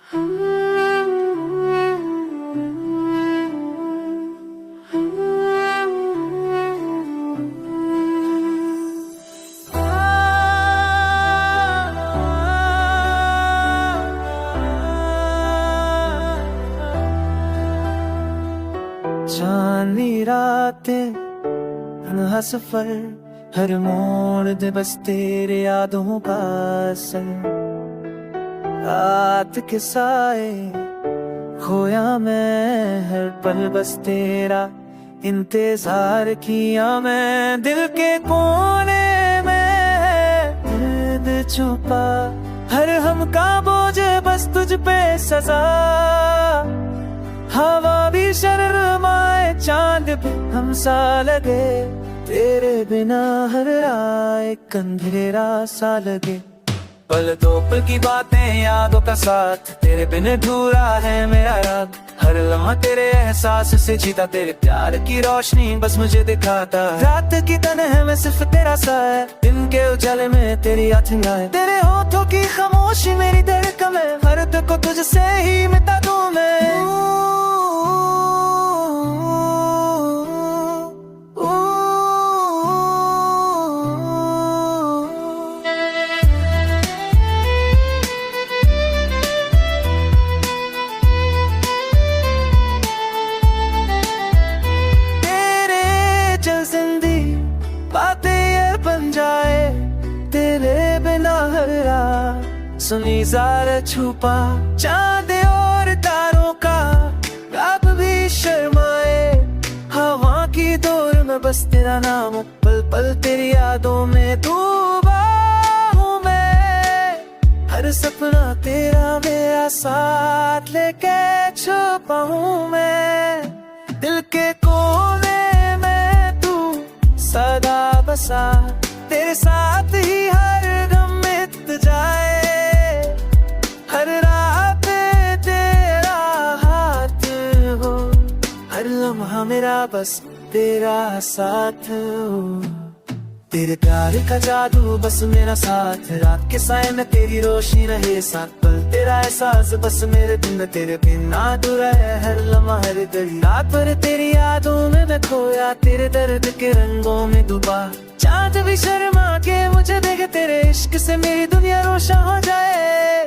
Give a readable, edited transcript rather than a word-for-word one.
चांदनी रातें अनहा सफर, हर मोड़ दे बस तेरे यादों का असर। रात के साए खोया मैं, हर पल बस तेरा इंतजार किया मैं। दिल के कोने में दर्द छुपा, हर हम का बोझ बस तुझ पे सजा। हवा भी शर्माए, चांद भी हम सा लगे, तेरे बिना हर रात एक अंधेरा सा लगे। पल दो पल की बातें, यादों का साथ, तेरे बिन अधूरा है मेरा राग। हर लम्हा तेरे एहसास से जीता, तेरे प्यार की रोशनी बस मुझे दिखाता। रात की तन्हाई में सिर्फ तेरा साया, दिन के उजाले में तेरी आँखें। तेरे होठों की खामोशी मेरी धड़कन है, हर दुख को तुझसे ही मिटा दूं मैं। तेरे बिना हर रात सुनी जार छुपा, चांद और तारों का रात भी शर्माए। हवा की दौर में बस तेरा नाम, पल पल तेरी यादों में डूबा हूँ मैं। हर सपना तेरा मेरा साथ लेके छुपा हूँ मैं। दिल के कोने में तू सदा बसा, तेरे साथ ही हर गम मिट जाए। हर रात तेरा हाथ हो, हर लम्हा मेरा बस तेरा साथ हो। तेरे प्यार का जादू बस मेरा साथ, रात के साए में तेरी रोशनी रहे साथ। पल तेरा एहसास बस मेरे दिन में तेरे बिना अधूरा है हर लम्हा हर घड़ी। रात भर तेरी यादों में मैं खोया, तेरे दर्द के रंगों में डूबा। चांद भी शर्मा के मुझे देखे, तेरे इश्क से मेरी दुनिया रोशन हो जाए।